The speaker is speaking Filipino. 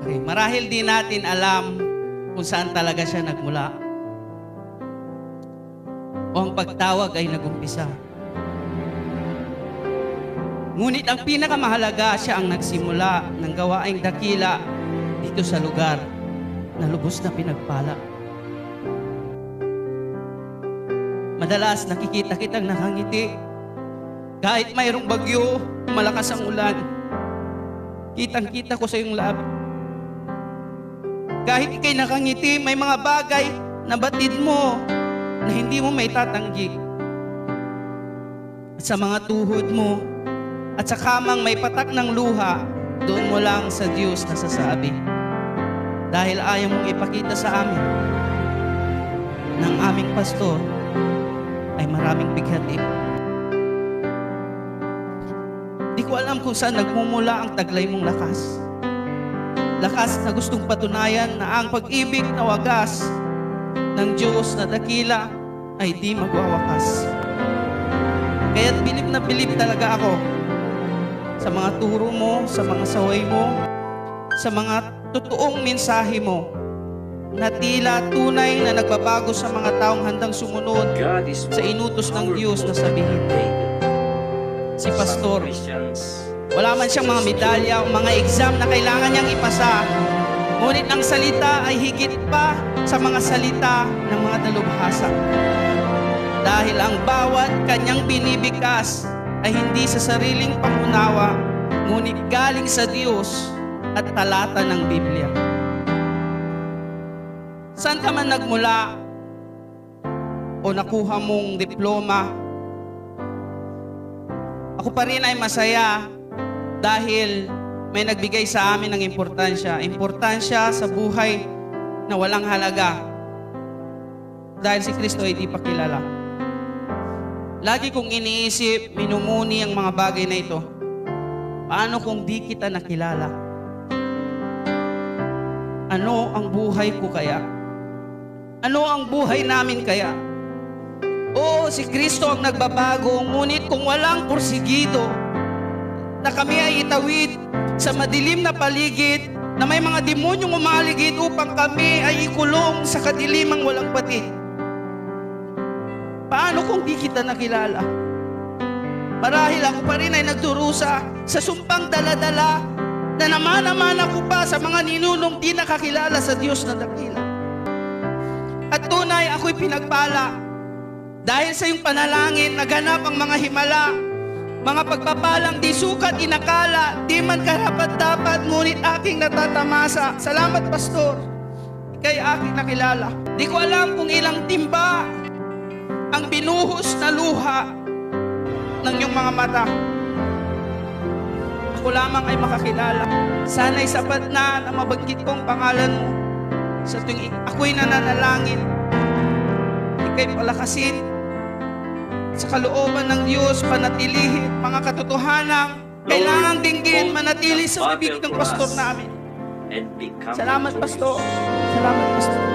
Okay, marahil di natin alam kung saan talaga siya nagmula o ang pagtawag ay nagumpisa. Ngunit ang pinakamahalaga, siya ang nagsimula ng gawaing dakila dito sa lugar na lubos na pinagpala. Madalas nakikita kitang nakangiti kahit mayroong bagyo, malakas ang ulan. Kitang-kita ko sa iyong labi. Kahit ikay nakangiti, may mga bagay na batid mo na hindi mo may tatanggi. At sa mga tuhod mo at sa kamang may patak ng luha, doon mo lang sa Diyos nasasabi. Dahil ayaw mong ipakita sa amin ng aming pastor ay maraming bighati. Di ko alam kung saan nagmumula ang taglay mong lakas. Lakas na gustong patunayan na ang pag-ibig na wagas ng Diyos na dakila ay di magwawakas. Kaya't bilib na bilib talaga ako sa mga turo mo, sa mga saway mo, sa mga totoong mensahe mo na tila tunay na nagbabago sa mga taong handang sumunod sa inutos ng Diyos na sabihin. Si Pastor, wala man siyang mga medalya o mga exam na kailangan niyang ipasa, ngunit ang salita ay higit pa sa mga salita ng mga dalubhasa. Dahil ang bawat kanyang binibigkas ay hindi sa sariling pangunawa, ngunit galing sa Diyos at talata ng Biblia. Saan ka man nagmula o nakuha mong diploma, ako pa rin ay masaya dahil may nagbigay sa amin ng importansya. Importansya sa buhay na walang halaga dahil si Kristo ay di pa kilala. Lagi kong iniisip, minumuni ang mga bagay na ito. Paano kung di kita nakilala? Ano ang buhay ko kaya? Ano ang buhay namin kaya? Oo, si Kristo ang nagbabago, ngunit kung walang porsigido na kami ay itawid sa madilim na paligid na may mga demonyong umaligid upang kami ay ikulong sa kadilimang walang patid. Paano kung di kita nakilala? Marahil ako pa rin ay nagdurusa sa sumpang dala-dala na naman-naman ako pa sa mga ninunong di nakakilala sa Diyos na dakila. At tunay ako'y pinagpala dahil sa iyong panalangin, naganap ang mga himala, mga pagpapalang di sukat inakala, di man karapat-dapat, ngunit aking natatamasa. Salamat, Pastor. Ika'y aking nakilala. Di ko alam kung ilang timba ang binuhos na luha ng iyong mga mata. Ako lamang ay makakilala. Sana'y sapat na mabanggit kong pangalan mo sa tuwing ako'y nananalangin. Ika'y palakasin sa kalooban ng Diyos, panatilihin mga katotohanan, kailangang dinggin, manatili sa bibig ng pastor namin. Salamat, Pastor. Salamat, Pastor.